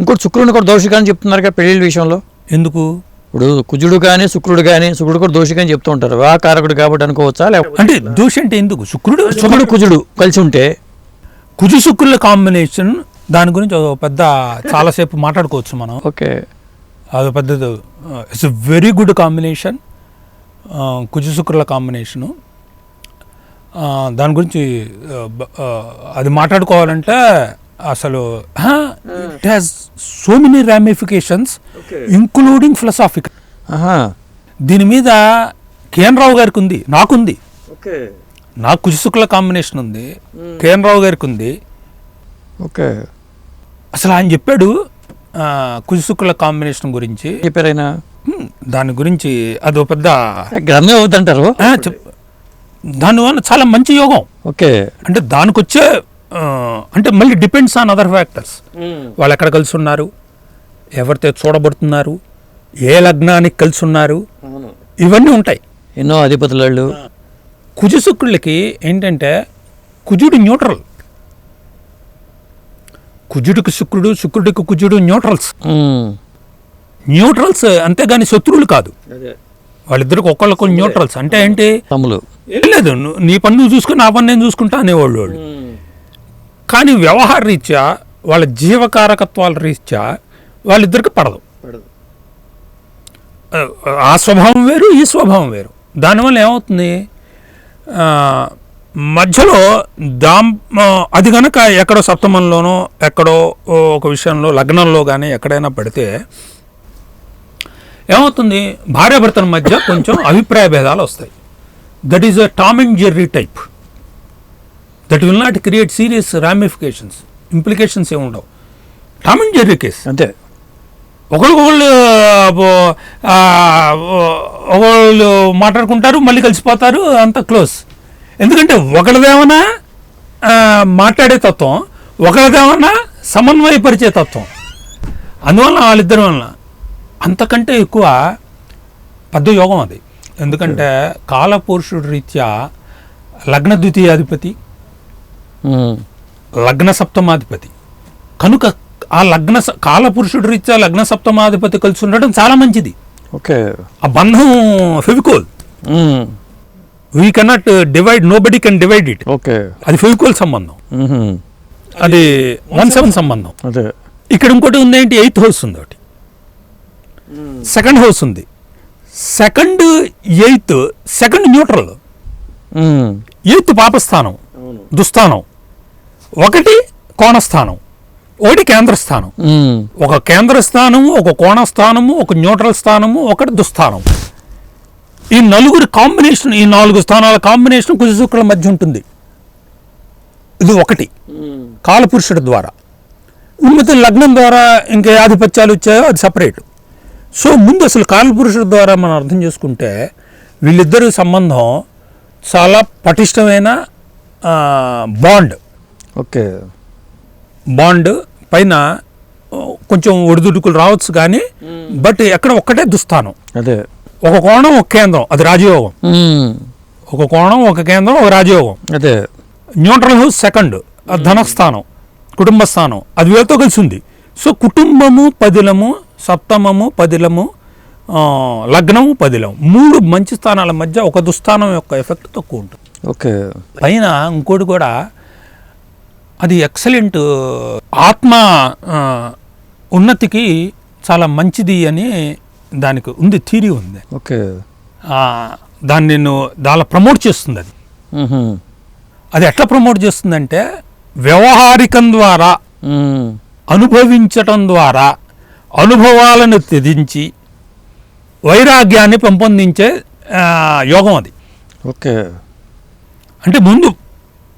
ఇంకోటి శుక్రుడిని కూడా దోషిగా అని చెప్తున్నారు కదా పెళ్లిళ్ళ విషయంలో. ఎందుకు? ఇప్పుడు కుజుడు కానీ శుక్రుడు కానీ, శుక్రుడు కూడా దోషిగా అని చెప్తూ ఉంటారు. వివాహకారకుడు కాబట్టి అనుకోవచ్చా? అంటే దోషి అంటే ఎందుకు? శుక్రుడు కుజుడు కలిసి ఉంటే కుజు శుక్రుల కాంబినేషన్, దాని గురించి పెద్ద చాలాసేపు మాట్లాడుకోవచ్చు మనం. ఓకే, అది పెద్దది. It's a very good combination, కుజు శుక్రుల కాంబినేషను. దాని గురించి అది మాట్లాడుకోవాలంటే అసలు it has so many ramifications including philosophical. దీని మీద కేఎన్ రావు గారికి ఉంది, నాకుంది. నాకు కుజు శుక్ల కాంబినేషన్ ఉంది, కేఎన్ రావు గారికి ఉంది. ఓకే, అసలు ఆయన చెప్పాడు కుజు శుక్ల కాంబినేషన్ గురించి. చెప్పారైనా దాని గురించి అదో పెద్ద గ్రంథం అవుతుంటారు. దానివల్ల చాలా మంచి యోగం. ఓకే, అంటే దానికి వచ్చే అంటే మళ్ళీ డిపెండ్స్ ఆన్ అదర్ ఫ్యాక్టర్స్. వాళ్ళు ఎక్కడ కలిసి ఉన్నారు, ఎవరితో చూడబడుతున్నారు, ఏ లగ్నానికి కలిసి ఉన్నారు, ఇవన్నీ ఉంటాయి. ఎన్నో అధిపతులు. కుజు శుక్రులకి ఏంటంటే కుజుడు న్యూట్రల్, కుజుడికి శుక్రుడు, శుక్రుడికి కుజుడు న్యూట్రల్స్. న్యూట్రల్స్ అంతేగాని శత్రువులు కాదు. వాళ్ళిద్దరికి ఒకళ్ళకు న్యూట్రల్స్. అంటే ఏంటి? తమ్ములు. ఏం లేదు, నీ పని నువ్వు చూసుకుని నా పని నేను చూసుకుంటా అనేవాళ్ళు వాళ్ళు. కానీ వ్యవహార రీత్యా, వాళ్ళ జీవకారకత్వాల రీత్యా వాళ్ళిద్దరికి పడదు. ఆ స్వభావం వేరు, ఈ స్వభావం వేరు. దానివల్ల ఏమవుతుంది, మధ్యలో అది కనుక ఎక్కడో సప్తమంలోనో ఎక్కడో ఒక విషయంలో లగ్నంలో కానీ ఎక్కడైనా పడితే ఏమవుతుంది, భార్యాభర్తల మధ్య కొంచెం అభిప్రాయ భేదాలు వస్తాయి. That is a Tom and Jerry type. That will not create serious ramifications, implications ఏమి ఉండవు. టామ్ అండ్ జెర్రీ కేస్ అంతే. ఒకళ్ళు మాట్లాడుకుంటారు, మళ్ళీ కలిసిపోతారు, అంత క్లోజ్. ఎందుకంటే ఒకరిదేమన్నా మాట్లాడే తత్వం, ఒకరిదేమన్నా సమన్వయపరిచే తత్వం. అందువల్ల వాళ్ళిద్దరి వలన అంతకంటే ఎక్కువ పెద్ద యోగం అది. ఎందుకంటే కాలపురుషుడి రీత్యా లగ్న ద్వితీయాధిపతి, లగ్న సప్తమాధిపతి కనుక ఆ కాలపురుషుడి రీత్యా లగ్న సప్తమాధిపతి కలిసి ఉండడం చాలా మంచిది. ఓకే, ఆ బంధం Fevicol. We cannot divide, nobody can divide it. Okay, అది ఫెవికోల్ సంబంధం, అది 1/7 సంబంధం. ఇక్కడ ఇంకోటి ఉంది ఏంటి, 8th హౌస్ ఉంది, ఒకటి 2nd హౌస్ ఉంది. 2nd 8th, 2nd neutral, 8th పాపస్థానం, దుస్థానం, 1 కోణస్థానం, 1 కేంద్రస్థానం. ఒక కేంద్రస్థానము, ఒక కోణస్థానము, ఒక న్యూట్రల్ స్థానము, 1 దుస్థానం. ఈ నలుగురి కాంబినేషన్, ఈ 4 స్థానాల కాంబినేషన్ కుజ శుక్రుల మధ్య ఉంటుంది. ఇది 1 కాలపురుషుడి ద్వారా. ఉన్నత లగ్నం ద్వారా ఇంకా ఆధిపత్యాలు వచ్చాయో అది సపరేట్. సో ముందు అసలు కాలపురుషుడి ద్వారా మనం అర్థం చేసుకుంటే వీళ్ళిద్దరి సంబంధం చాలా పటిష్టమైన బాండ్. ఓకే, బాండ్ పైన కొంచెం ఒడిదుడుకులు రావచ్చు కానీ బట్ ఎక్కడ ఒక్కటే దుస్థానం. అదే, ఒక కోణం ఒక కేంద్రం, అది రాజయోగం. ఒక కోణం ఒక కేంద్రం, ఒక రాజయోగం. అదే న్యూట్రల్ హౌస్ 2nd, ధనస్థానం, కుటుంబ స్థానం, అది వీళ్ళతో కలిసి ఉంది. సో కుటుంబము పదిలము, సప్తమము పదిలము, లగ్నము పదిలము, 3 మంచి స్థానాల మధ్య ఒక దుస్థానం యొక్క ఎఫెక్ట్ తక్కువ ఉంటుంది. ఓకే, పైన ఇంకోటి కూడా అది ఎక్సలెంట్, ఆత్మ ఉన్నతికి చాలా మంచిది అని దానికి ఉంది, థియరీ ఉంది. ఓకే, దాన్ని నేను దానిలో ప్రమోట్ చేస్తుంది. అది ఎట్లా ప్రమోట్ చేస్తుందంటే వ్యవహారికం ద్వారా, అనుభవించటం ద్వారా అనుభవాలను త్యజించి వైరాగ్యాన్ని పెంపొందించే యోగం అది. ఓకే, అంటే ముందు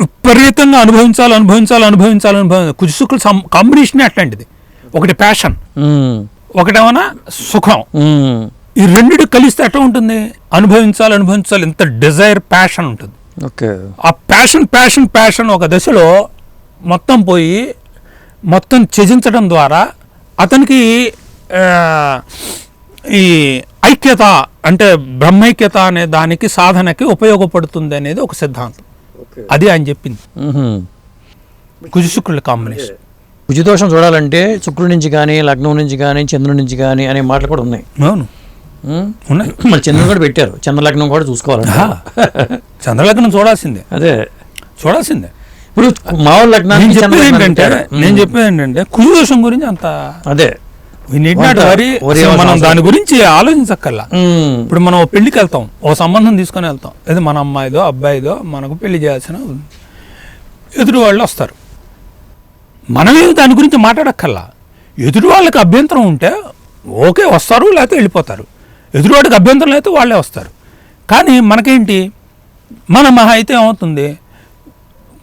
విపరీతంగా అనుభవించాలి. కుజ శుక్రుల కాంబినేషన్ అట్లాంటిది. ఒకటి ప్యాషన్, ఒకటేమన్నా సుఖం. ఈ రెండిటి కలిస్తే ఎట్లా ఉంటుంది, అనుభవించాలి, ఇంత డిజైర్, ప్యాషన్ ఉంటుంది. ఓకే, ఆ ప్యాషన్ ఒక దశలో మొత్తం పోయి మొత్తం త్యజించడం ద్వారా అతనికి ఈ ఐక్యత అంటే బ్రహ్మైక్యత అనే దానికి సాధనకి ఉపయోగపడుతుంది అనేది ఒక సిద్ధాంతం. అది ఆయన చెప్పింది కుజ శుక్రుల కాంబినేషన్. కుజదోషం చూడాలంటే శుక్రుడి నుంచి కానీ లగ్నం నుంచి కానీ చంద్రుడి నుంచి కానీ అనే మాటలు కూడా ఉన్నాయి. అవును ఉన్నాయి. మరి చంద్రుడు కూడా పెట్టారు, చంద్రలగ్నం కూడా చూసుకోవాలంట. చంద్రలగ్నం చూడాల్సిందే, అదే చూడాల్సిందే. ఇప్పుడు మామూలు లగ్నానికి నేను చెప్పేది ఏంటంటే కుజదోషం గురించి అంత అదే మనం దాని గురించి ఆలోచించక్కల్లా. ఇప్పుడు మనం పెళ్లికి వెళ్తాం, ఓ సంబంధం తీసుకొని వెళ్తాం, ఏదో మన అమ్మాయిదో అబ్బాయిదో మనకు పెళ్లి చేయాల్సిన ఎదురు వాళ్ళు వస్తారు. మనమే దాని గురించి మాట్లాడక్కల్లా. ఎదురు వాళ్ళకి అభ్యంతరం ఉంటే ఓకే వస్తారు, లేకపోతే వెళ్ళిపోతారు. ఎదురువాడికి అభ్యంతరం అయితే వాళ్ళే వస్తారు. కానీ మనకేంటి, మన మహా అయితే ఏమవుతుంది,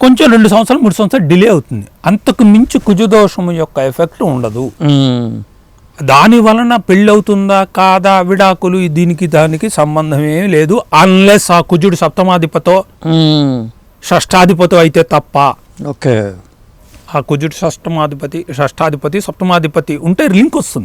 కొంచెం 2 సంవత్సరాలు 3 సంవత్సరాలు డిలే అవుతుంది. అంతకు మించి కుజదోషం యొక్క ఎఫెక్ట్ ఉండదు. దాని వలన పెళ్ళి అవుతుందా కాదా, విడాకులు, దీనికి దానికి సంబంధం ఏమీ లేదు. అన్లెస్ ఆ కుజుడు సప్తమాధిపతో షష్టాధిపతో అయితే తప్ప. ఓకే, ఆ కుజుడు షష్టాధిపతి సప్తమాధిపతి ఉంటే లింక్ వస్తుంది.